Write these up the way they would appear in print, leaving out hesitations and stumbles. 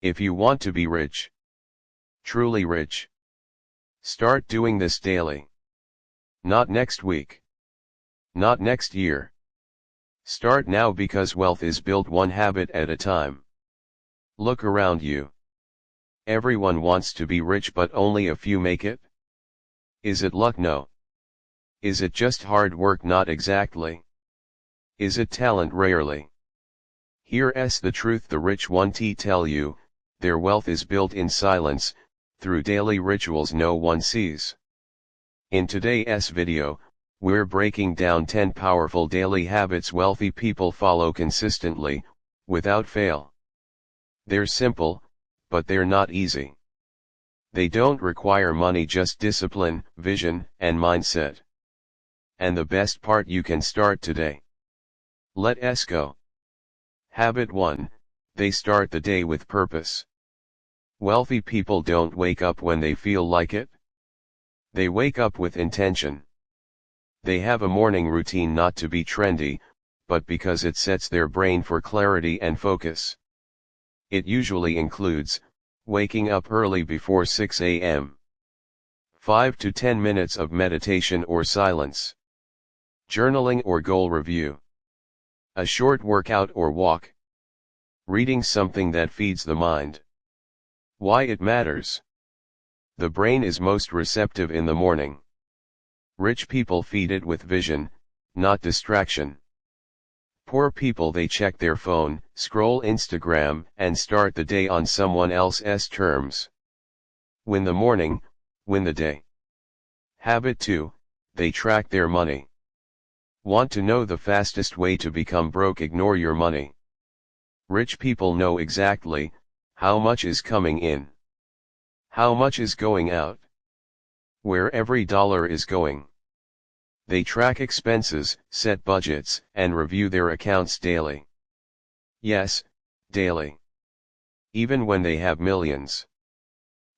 If you want to be rich, truly rich, start doing this daily. Not next week. Not next year. Start now, because wealth is built one habit at a time. Look around you. Everyone wants to be rich, but only a few make it. Is it luck? No. Is it just hard work? Not exactly. Is it talent? Rarely. Here's the truth the rich one tell you: their wealth is built in silence, through daily rituals no one sees. In today's video, we're breaking down 10 powerful daily habits wealthy people follow consistently, without fail. They're simple, but they're not easy. They don't require money, just discipline, vision, and mindset. And the best part, you can start today. Let's go. Habit 1, they start the day with purpose. Wealthy people don't wake up when they feel like it. They wake up with intention. They have a morning routine not to be trendy, but because it sets their brain for clarity and focus. It usually includes waking up early before 6 a.m., 5 to 10 minutes of meditation or silence, journaling or goal review, a short workout or walk, reading something that feeds the mind. Why it matters? The brain is most receptive in the morning. Rich people feed it with vision, not distraction. Poor people, they check their phone, scroll Instagram, and start the day on someone else's terms. Win the morning, win the day. Habit 2, they track their money. Want to know the fastest way to become broke? Ignore your money. Rich people know exactly how much is coming in, how much is going out, where every dollar is going. They track expenses, set budgets, and review their accounts daily. Yes, daily. Even when they have millions.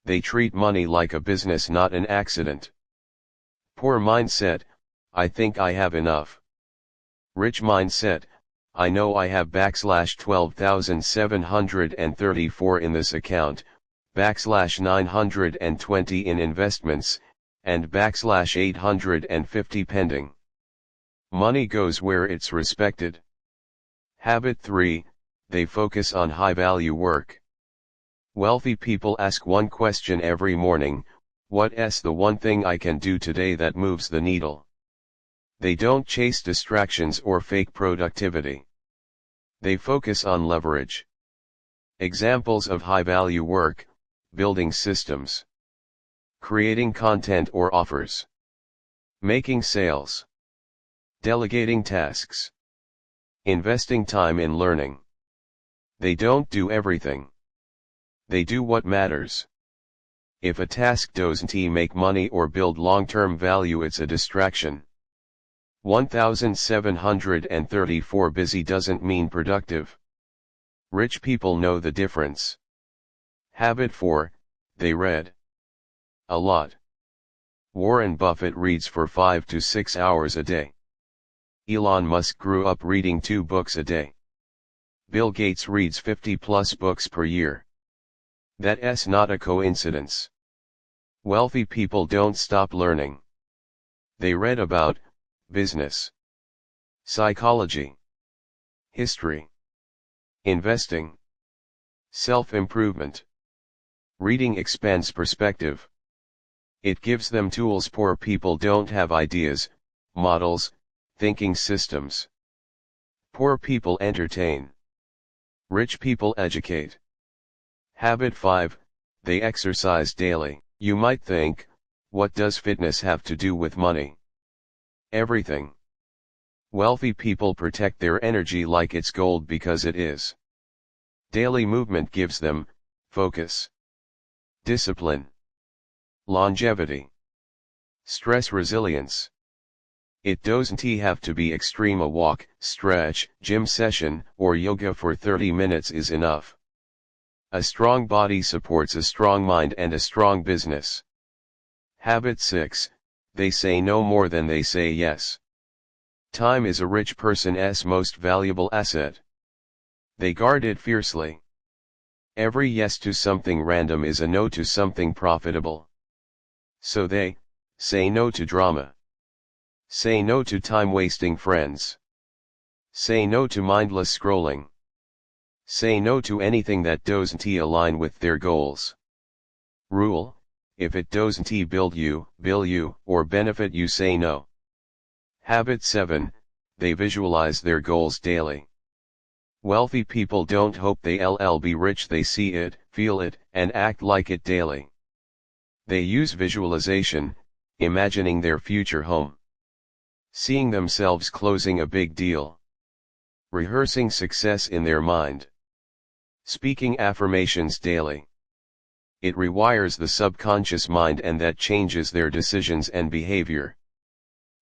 They treat money like a business, not an accident. Poor mindset: I think I have enough. Rich mindset: I know I have /12,734 in this account, /920 in investments, and /850 pending. Money goes where it's respected. Habit 3, they focus on high-value work. Wealthy people ask one question every morning: what's the one thing I can do today that moves the needle? They don't chase distractions or fake productivity. They focus on leverage. Examples of high-value work: building systems, creating content or offers, making sales, delegating tasks, investing time in learning. They don't do everything. They do what matters. If a task doesn't make money or build long-term value, it's a distraction. 1734 Busy doesn't mean productive. Rich people know the difference. Habit 4, they read a lot. Warren Buffett reads for 5 to 6 hours a day. Elon Musk grew up reading 2 books a day. Bill Gates reads 50+ books per year. That's not a coincidence. Wealthy people don't stop learning. They read about business, psychology, history, investing, self-improvement. Reading expands perspective. It gives them tools. Poor people don't have ideas, models, thinking systems. Poor people entertain. Rich people educate. Habit 5, they exercise daily. You might think, what does fitness have to do with money? Everything. Wealthy people protect their energy like it's gold, because it is. Daily movement gives them focus, discipline, longevity, stress resilience. It doesn't have to be extreme. A walk, stretch, gym session, or yoga for 30 minutes is enough. A strong body supports a strong mind and a strong business. Habit 6, they say no more than they say yes. Time is a rich person's most valuable asset. They guard it fiercely. Every yes to something random is a no to something profitable. So they say no to drama. Say no to time-wasting friends. Say no to mindless scrolling. Say no to anything that doesn't align with their goals. Rule: if it doesn't build you, or benefit you, say no. Habit 7, they visualize their goals daily. Wealthy people don't hope they'll be rich, they see it, feel it, and act like it daily. They use visualization, imagining their future home. Seeing themselves closing a big deal. Rehearsing success in their mind. Speaking affirmations daily. It rewires the subconscious mind, and that changes their decisions and behavior.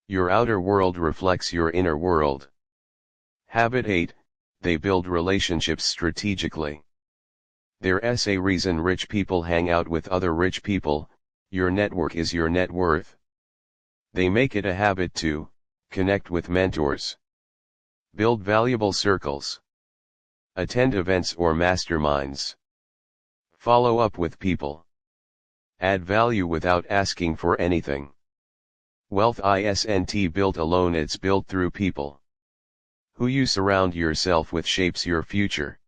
Your outer world reflects your inner world. Habit 8, they build relationships strategically. There's a reason rich people hang out with other rich people. Your network is your net worth. They make it a habit to connect with mentors. Build valuable circles. Attend events or masterminds. Follow up with people. Add value without asking for anything. Wealth isn't built alone, it's built through people. Who you surround yourself with shapes your future.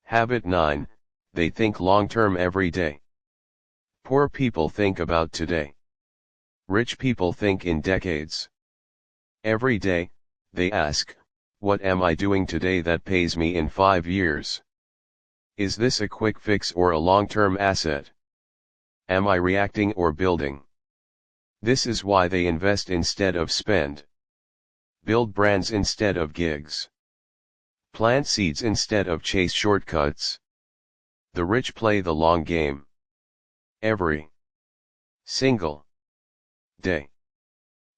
Habit 9, they think long-term every day. Poor people think about today. Rich people think in decades. Every day, they ask, what am I doing today that pays me in 5 years? Is this a quick fix or a long-term asset? Am I reacting or building? This is why they invest instead of spend. Build brands instead of gigs. Plant seeds instead of chase shortcuts. The rich play the long game. Every single day.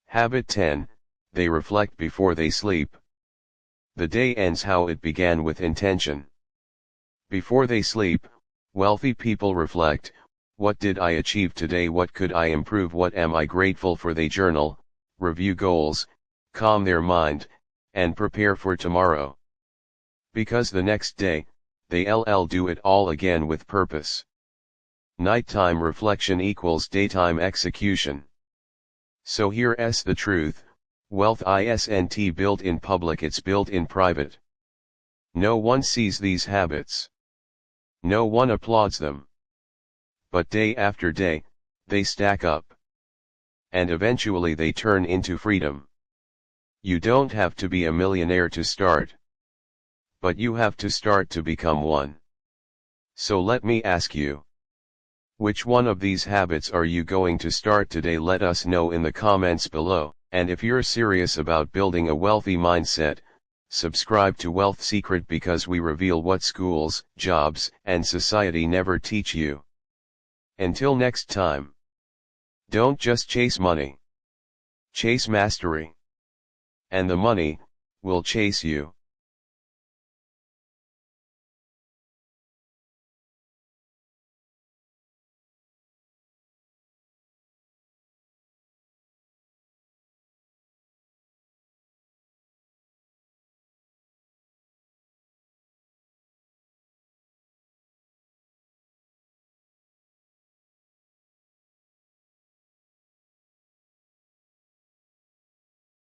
Habit 10, they reflect before they sleep. The day ends how it began, with intention. Before they sleep, wealthy people reflect, what did I achieve today, what could I improve, what am I grateful for? They journal, review goals, calm their mind, and prepare for tomorrow. Because the next day, they'll do it all again with purpose. Nighttime reflection equals daytime execution. So here's the truth: wealth isn't built in public, it's built in private. No one sees these habits. No one applauds them. But day after day, they stack up. And eventually they turn into freedom. You don't have to be a millionaire to start. But you have to start to become one. So let me ask you, which one of these habits are you going to start today? Let us know in the comments below. And if you're serious about building a wealthy mindset, subscribe to Wealth Secret, because we reveal what schools, jobs, and society never teach you. Until next time, don't just chase money. Chase mastery. And the money will chase you.